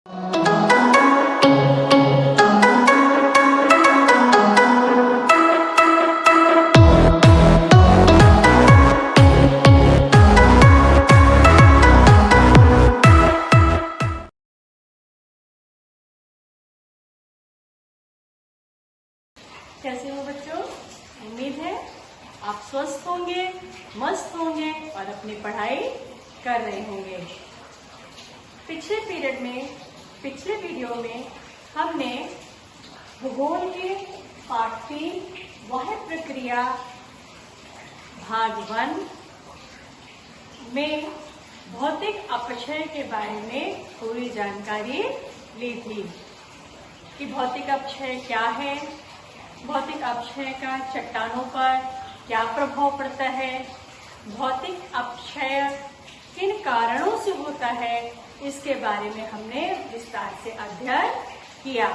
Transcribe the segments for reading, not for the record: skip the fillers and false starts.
कैसे हो बच्चों? उम्मीद है आप स्वस्थ होंगे, मस्त होंगे और अपनी पढ़ाई कर रहे होंगे। पिछले वीडियो में हमने भूगोल के पाठ 3 वह प्रक्रिया भाग 1 में भौतिक अपक्षय के बारे में पूरी जानकारी ली थी कि भौतिक अपक्षय क्या है, भौतिक अपक्षय का चट्टानों पर क्या प्रभाव पड़ता है, भौतिक अपक्षय किन कारणों से होता है, इसके बारे में हमने विस्तार से अध्ययन किया।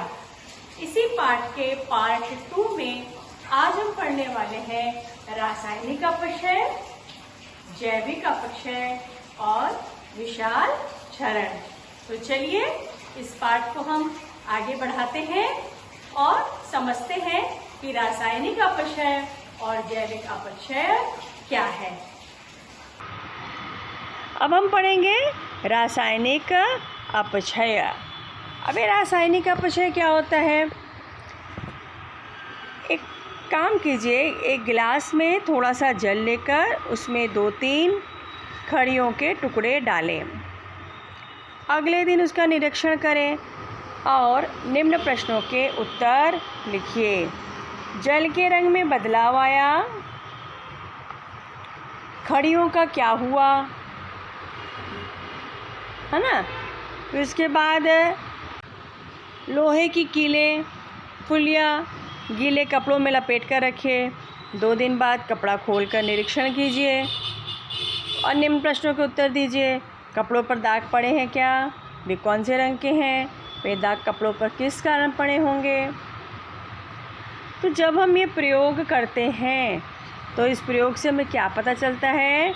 इसी पाठ के पार्ट 2 में आज हम पढ़ने वाले हैं रासायनिक अपक्षय, जैविक अपक्षय और विशाल क्षरण। तो चलिए इस पाठ को हम आगे बढ़ाते हैं और समझते हैं कि रासायनिक अपक्षय और जैविक अपक्षय क्या है। अब हम पढ़ेंगे रासायनिक अपक्षय। अब ये रासायनिक अपक्षय क्या होता है? एक काम कीजिए, एक गिलास में थोड़ा सा जल लेकर उसमें 2-3 खड़ियों के टुकड़े डालें। अगले दिन उसका निरीक्षण करें और निम्न प्रश्नों के उत्तर लिखिए। जल के रंग में बदलाव आया, खड़ियों का क्या हुआ, है ना? फिर उसके बाद लोहे की कीलें, फुलियाँ गीले कपड़ों में लपेट कर रखिए। 2 दिन बाद कपड़ा खोलकर निरीक्षण कीजिए और निम्न प्रश्नों के उत्तर दीजिए। कपड़ों पर दाग पड़े हैं क्या? वे कौन से रंग के हैं? वे दाग कपड़ों पर किस कारण पड़े होंगे? तो जब हम ये प्रयोग करते हैं तो इस प्रयोग से हमें क्या पता चलता है?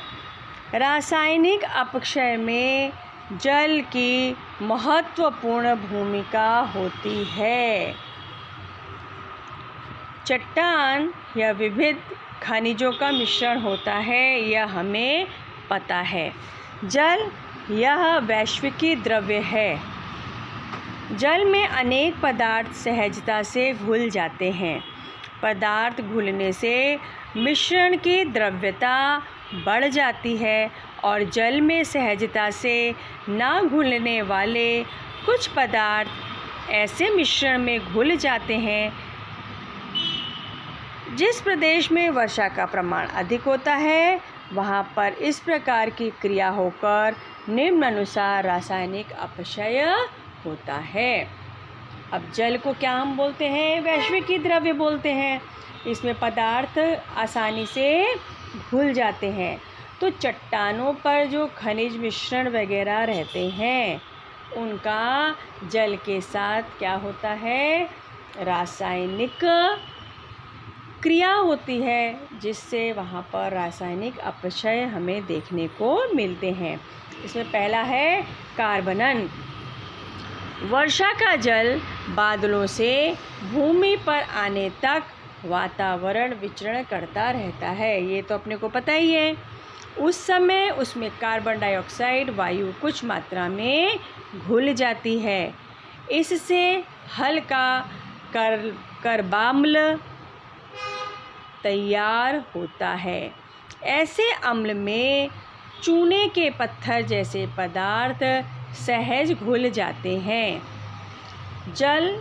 रासायनिक अपक्षय में जल की महत्वपूर्ण भूमिका होती है। चट्टान या विविध खनिजों का मिश्रण होता है, यह हमें पता है। जल यह वैश्विकी द्रव्य है। जल में अनेक पदार्थ सहजता से घुल जाते हैं। पदार्थ घुलने से मिश्रण की द्रव्यता बढ़ जाती है और जल में सहजता से ना घुलने वाले कुछ पदार्थ ऐसे मिश्रण में घुल जाते हैं। जिस प्रदेश में वर्षा का प्रमाण अधिक होता है वहाँ पर इस प्रकार की क्रिया होकर निम्नानुसार रासायनिक अपक्षय होता है। अब जल को क्या हम बोलते हैं? वैश्विकी द्रव्य बोलते हैं। इसमें पदार्थ आसानी से घुल जाते हैं। तो चट्टानों पर जो खनिज मिश्रण वगैरह रहते हैं उनका जल के साथ क्या होता है? रासायनिक क्रिया होती है, जिससे वहाँ पर रासायनिक अपक्षय हमें देखने को मिलते हैं। इसमें पहला है कार्बनन। वर्षा का जल बादलों से भूमि पर आने तक वातावरण विचरण करता रहता है, ये तो अपने को पता ही है। उस समय उसमें कार्बन डाइऑक्साइड वायु कुछ मात्रा में घुल जाती है। इससे हल्का कार्बाम्ल तैयार होता है। ऐसे अम्ल में चूने के पत्थर जैसे पदार्थ सहज घुल जाते हैं। जल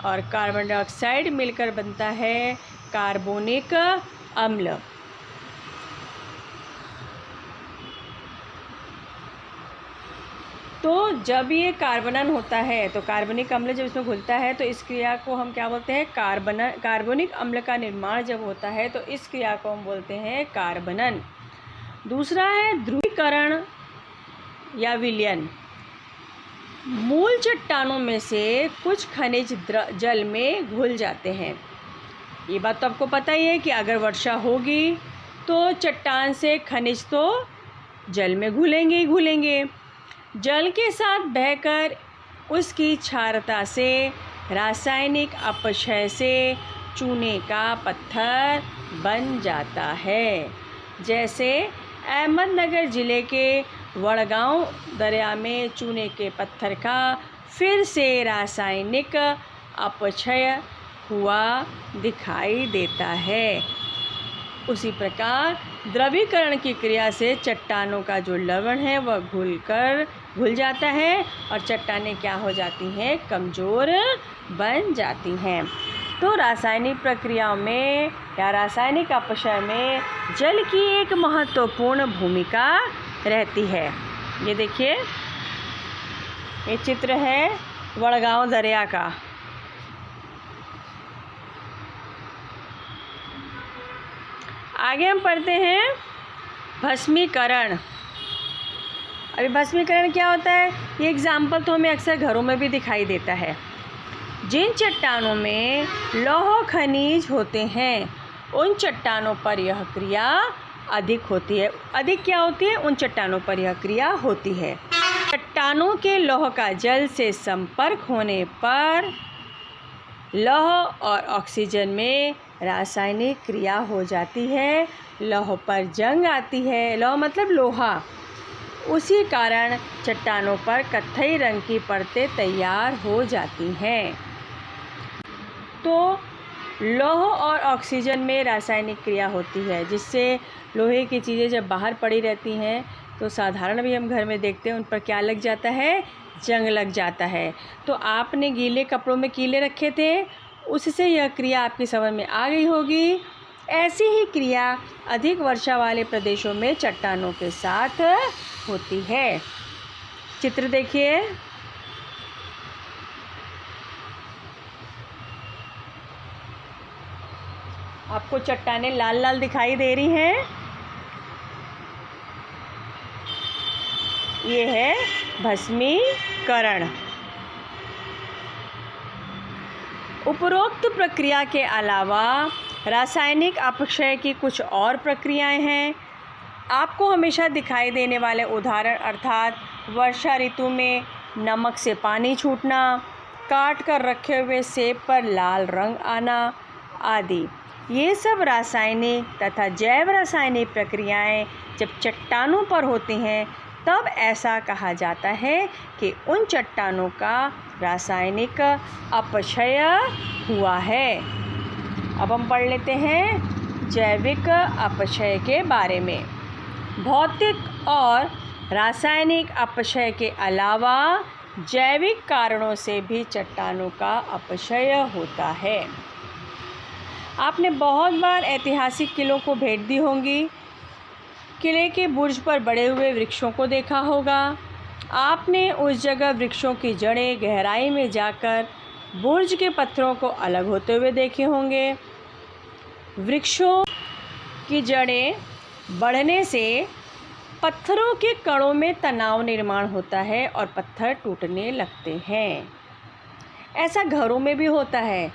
और कार्बन डाइऑक्साइड मिलकर बनता है कार्बोनिक अम्ल। तो जब ये कार्बनन होता है तो कार्बनिक अम्ल जब इसमें घुलता है तो इस क्रिया को हम क्या बोलते हैं? कार्बनिक अम्ल का निर्माण जब होता है तो इस क्रिया को हम बोलते हैं कार्बनन। दूसरा है ध्रुवीकरण या विलयन। मूल चट्टानों में से कुछ खनिज जल में घुल जाते हैं। ये बात तो आपको पता ही है कि अगर वर्षा होगी तो चट्टान से खनिज तो जल में घुलेंगे ही घुलेंगे। जल के साथ बहकर उसकी क्षारता से, रासायनिक अपक्षय से चूने का पत्थर बन जाता है। जैसे अहमदनगर ज़िले के वड़गांव दरिया में चूने के पत्थर का फिर से रासायनिक अपक्षय हुआ दिखाई देता है। उसी प्रकार द्रवीकरण की क्रिया से चट्टानों का जो लवण है वह घुल जाता है और चट्टानें क्या हो जाती हैं, कमज़ोर बन जाती हैं। तो रासायनिक प्रक्रियाओं में या रासायनिक अपक्षय में जल की एक महत्वपूर्ण भूमिका रहती है। ये देखिए, ये चित्र है वड़गांव दरिया का। आगे हम पढ़ते हैं भस्मीकरण। अभी भस्मीकरण क्या होता है, ये एग्जाम्पल तो हमें अक्सर घरों में भी दिखाई देता है। जिन चट्टानों में लौह खनिज होते हैं उन चट्टानों पर यह क्रिया अधिक होती है। अधिक क्या होती है, उन चट्टानों पर यह क्रिया होती है। चट्टानों के लौह का जल से संपर्क होने पर लौह और ऑक्सीजन में रासायनिक क्रिया हो जाती है। लौह पर जंग आती है, लौह मतलब लोहा। उसी कारण चट्टानों पर कत्थई रंग की परतें तैयार हो जाती हैं। तो लौह और ऑक्सीजन में रासायनिक क्रिया होती है, जिससे लोहे की चीज़ें जब बाहर पड़ी रहती हैं तो साधारण भी हम घर में देखते हैं, उन पर क्या लग जाता है, जंग लग जाता है। तो आपने गीले कपड़ों में कीले रखे थे, उससे यह क्रिया आपकी समझ में आ गई होगी। ऐसी ही क्रिया अधिक वर्षा वाले प्रदेशों में चट्टानों के साथ होती है। चित्र देखिए, आपको चट्टानें लाल लाल दिखाई दे रही हैं। ये है भस्मीकरण। उपरोक्त प्रक्रिया के अलावा रासायनिक अपक्षय की कुछ और प्रक्रियाएं हैं। आपको हमेशा दिखाई देने वाले उदाहरण अर्थात वर्षा ऋतु में नमक से पानी छूटना, काट कर रखे हुए सेब पर लाल रंग आना आदि, ये सब रासायनिक तथा जैव रासायनिक प्रक्रियाएं जब चट्टानों पर होती हैं तब ऐसा कहा जाता है कि उन चट्टानों का रासायनिक अपक्षय हुआ है। अब हम पढ़ लेते हैं जैविक अपक्षय के बारे में। भौतिक और रासायनिक अपक्षय के अलावा जैविक कारणों से भी चट्टानों का अपक्षय होता है। आपने बहुत बार ऐतिहासिक किलों को भेंट दी होंगी। किले के बुर्ज पर बढ़े हुए वृक्षों को देखा होगा। आपने उस जगह वृक्षों की जड़ें गहराई में जाकर बुर्ज के पत्थरों को अलग होते हुए देखे होंगे। वृक्षों की जड़ें बढ़ने से पत्थरों के कणों में तनाव निर्माण होता है और पत्थर टूटने लगते हैं। ऐसा घरों में भी होता है।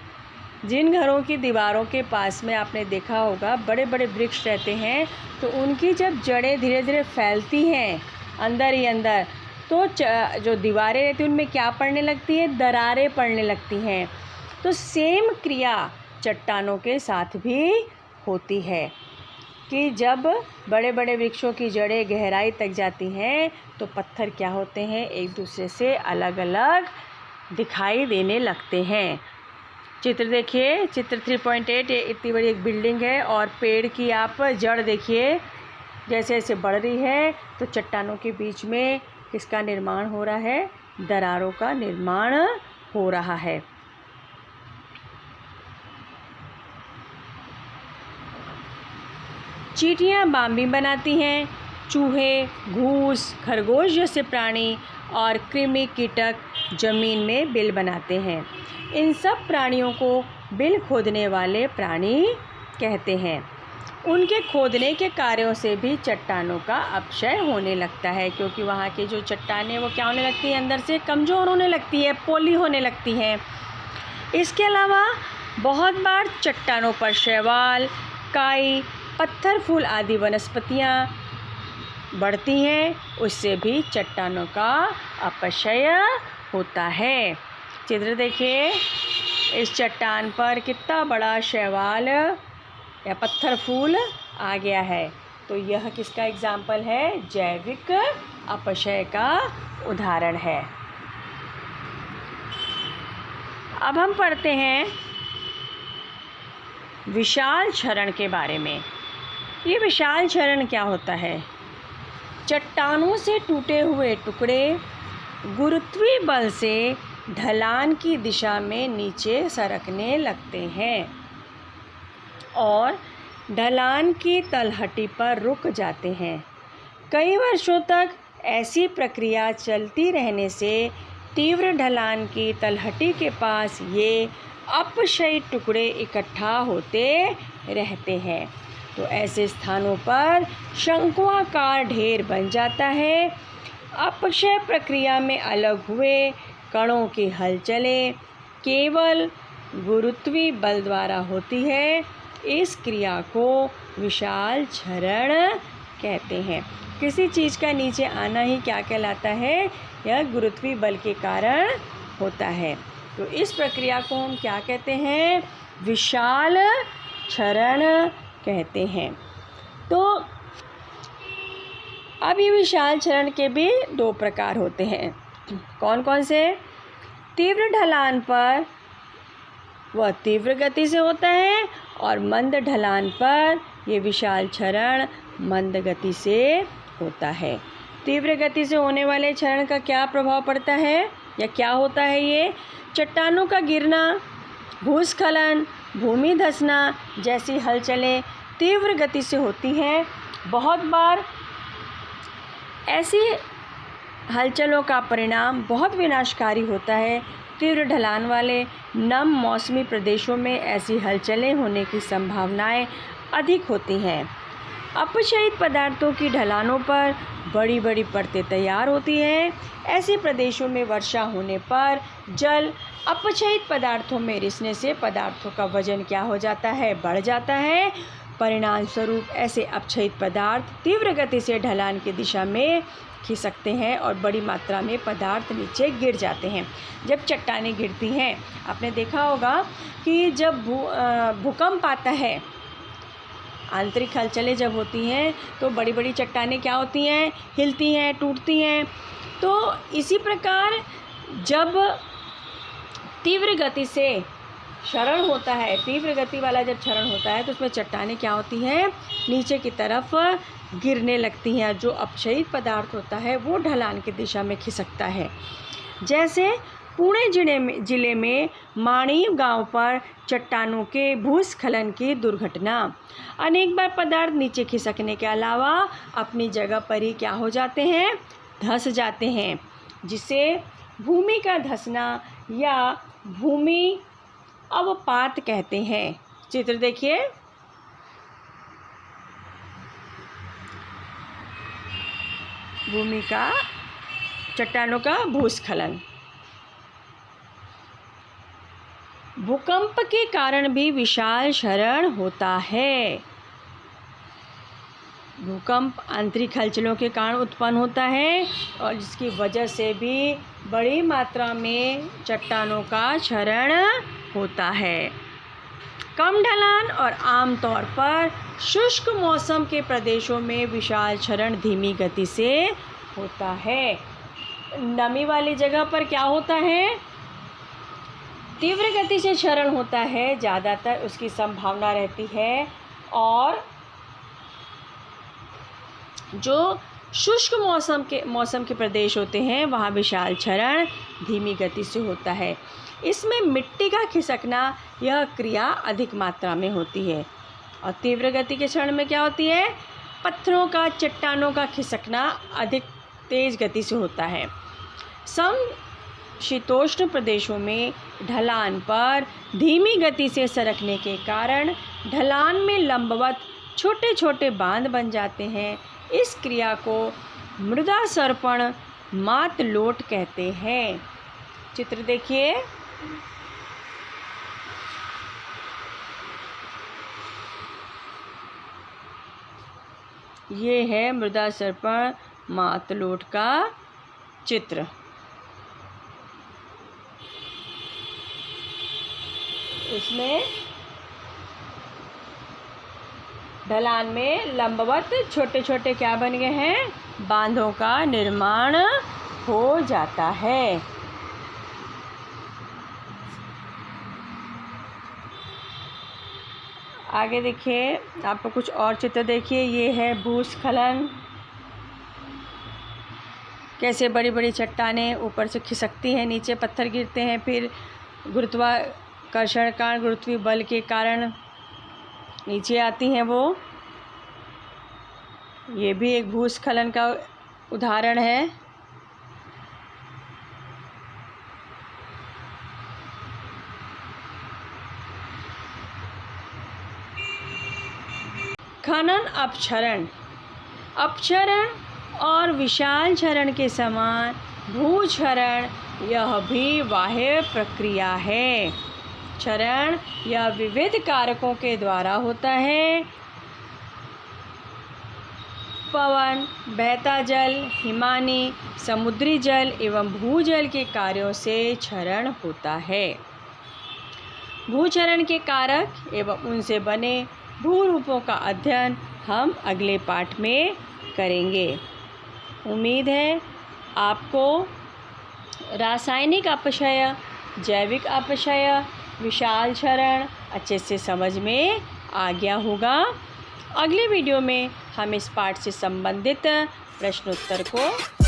जिन घरों की दीवारों के पास में आपने देखा होगा बड़े बड़े वृक्ष रहते हैं, तो उनकी जब जड़ें धीरे धीरे फैलती हैं अंदर ही अंदर, तो जो दीवारें रहती हैं उनमें क्या पड़ने लगती है, दरारें पड़ने लगती हैं। तो सेम क्रिया चट्टानों के साथ भी होती है कि जब बड़े बड़े वृक्षों की जड़ें गहराई तक जाती हैं तो पत्थर क्या होते हैं, एक दूसरे से अलग अलग दिखाई देने लगते हैं। चित्र देखिए, चित्र 3.8। ये इतनी बड़ी एक बिल्डिंग है और पेड़ की आप जड़ देखिए जैसे जैसे बढ़ रही है, तो चट्टानों के बीच में किसका निर्माण हो रहा है, दरारों का निर्माण हो रहा है। चींटियाँ बाम्बी बनाती हैं। चूहे, घूस, खरगोश जैसे प्राणी और कृमि कीटक जमीन में बिल बनाते हैं। इन सब प्राणियों को बिल खोदने वाले प्राणी कहते हैं। उनके खोदने के कार्यों से भी चट्टानों का अपक्षय होने लगता है, क्योंकि वहाँ की जो चट्टानें वो क्या होने लगती हैं, अंदर से कमज़ोर होने लगती है, पोली होने लगती हैं। इसके अलावा बहुत बार चट्टानों पर शैवाल, काई, पत्थर फूल आदि वनस्पतियाँ बढ़ती हैं, उससे भी चट्टानों का अपक्षय होता है। चित्र देखिए, इस चट्टान पर कितना बड़ा शैवाल या पत्थर फूल आ गया है। तो यह किसका एग्जाम्पल है? जैविक अपक्षय का उदाहरण है। अब हम पढ़ते हैं विशाल क्षरण के बारे में। ये विशाल क्षरण क्या होता है? चट्टानों से टूटे हुए टुकड़े गुरुत्वीय बल से ढलान की दिशा में नीचे सरकने लगते हैं और ढलान की तलहटी पर रुक जाते हैं। कई वर्षों तक ऐसी प्रक्रिया चलती रहने से तीव्र ढलान की तलहटी के पास ये अपक्षयी टुकड़े इकट्ठा होते रहते हैं। तो ऐसे स्थानों पर शंक्वाकार ढेर बन जाता है। अपक्षय प्रक्रिया में अलग हुए कणों की हलचलें केवल गुरुत्वीय बल द्वारा होती है। इस क्रिया को विशाल क्षरण कहते हैं। किसी चीज़ का नीचे आना ही क्या कहलाता है? यह गुरुत्वीय बल के कारण होता है। तो इस प्रक्रिया को हम क्या कहते हैं? विशाल क्षरण कहते हैं। तो अब ये विशाल क्षरण के भी दो प्रकार होते हैं। कौन कौन से? तीव्र ढलान पर वह तीव्र गति से होता है और मंद ढलान पर ये विशाल क्षरण मंद गति से होता है। तीव्र गति से होने वाले क्षरण का क्या प्रभाव पड़ता है या क्या होता है? ये चट्टानों का गिरना, भूस्खलन, भूमि धंसना जैसी हलचलें तीव्र गति से होती हैं। बहुत बार ऐसी हलचलों का परिणाम बहुत विनाशकारी होता है। तीव्र ढलान वाले नम मौसमी प्रदेशों में ऐसी हलचलें होने की संभावनाएं अधिक होती हैं। अपक्षयित पदार्थों की ढलानों पर बड़ी बड़ी परतें तैयार होती हैं। ऐसे प्रदेशों में वर्षा होने पर जल अपक्षयित पदार्थों में रिसने से पदार्थों का वजन क्या हो जाता है? बढ़ जाता है। परिणाम स्वरूप ऐसे अपक्षयित पदार्थ तीव्र गति से ढलान की दिशा में खिसकते हैं और बड़ी मात्रा में पदार्थ नीचे गिर जाते हैं। जब चट्टानें गिरती हैं, आपने देखा होगा कि जब भूकंप आता है, आंतरिक हलचलें जब होती हैं तो बड़ी बड़ी चट्टानें क्या होती हैं? हिलती हैं, टूटती हैं। तो इसी प्रकार जब तीव्र गति से क्षरण होता है, तीव्र गति वाला जब क्षरण होता है तो उसमें चट्टानें क्या होती हैं? नीचे की तरफ गिरने लगती हैं। जो अपक्षयित पदार्थ होता है वो ढलान की दिशा में खिसकता है। जैसे पुणे जिले में माणीव गांव पर चट्टानों के भूस्खलन की दुर्घटना। अनेक बार पदार्थ नीचे खिसकने के अलावा अपनी जगह पर ही क्या हो जाते हैं? धंस जाते हैं, जिसे भूमि का धंसना या भूमि अवपात कहते हैं। चित्र देखिए, भूमि का, चट्टानों का भूस्खलन। भूकंप के कारण भी विशाल क्षरण होता है। भूकंप आंतरिक हलचलों के कारण उत्पन्न होता है और जिसकी वजह से भी बड़ी मात्रा में चट्टानों का क्षरण होता है। कम ढलान और आमतौर पर शुष्क मौसम के प्रदेशों में विशाल क्षरण धीमी गति से होता है। नमी वाली जगह पर क्या होता है? तीव्र गति से क्षरण होता है, ज़्यादातर उसकी संभावना रहती है। और जो शुष्क मौसम के प्रदेश होते हैं वहाँ विशाल क्षरण धीमी गति से होता है। इसमें मिट्टी का खिसकना यह क्रिया अधिक मात्रा में होती है। और तीव्र गति के क्षरण में क्या होती है? पत्थरों का, चट्टानों का खिसकना अधिक तेज़ गति से होता है। समशीतोष्ण प्रदेशों में ढलान पर धीमी गति से सरकने के कारण ढलान में लंबवत छोटे छोटे बांध बन जाते हैं। इस क्रिया को मृदा सर्पण मात लोट कहते हैं। चित्र देखिए, ये है मृदा सर्पण मात लोट का चित्र। उसमें ढलान में लंबवत छोटे छोटे क्या बन गए हैं, बांधों का निर्माण हो जाता है। आगे देखिए, आपको कुछ और चित्र देखिए। ये है भूस्खलन, कैसे बड़ी बड़ी चट्टानें ऊपर से खिसकती हैं, नीचे पत्थर गिरते हैं, फिर गुरुत्वाकर्षण का गुरुत्वीय बल के कारण नीचे आती हैं वो। ये भी एक भूस्खलन का उदाहरण है। खनन अपक्षरण, अपक्षरण और विशाल क्षरण के समान भूक्षरण यह भी बाह्य प्रक्रिया है। क्षरण यह विविध कारकों के द्वारा होता है। पवन, बहता जल, हिमानी, समुद्री जल एवं भूजल के कार्यों से क्षरण होता है। भूक्षरण के कारक एवं उनसे बने भूरूपों का अध्ययन हम अगले पाठ में करेंगे। उम्मीद है आपको रासायनिक अपक्षय, जैविक अपक्षय, विशाल क्षरण अच्छे से समझ में आ गया होगा। अगले वीडियो में हम इस पाठ से संबंधित प्रश्नोत्तर को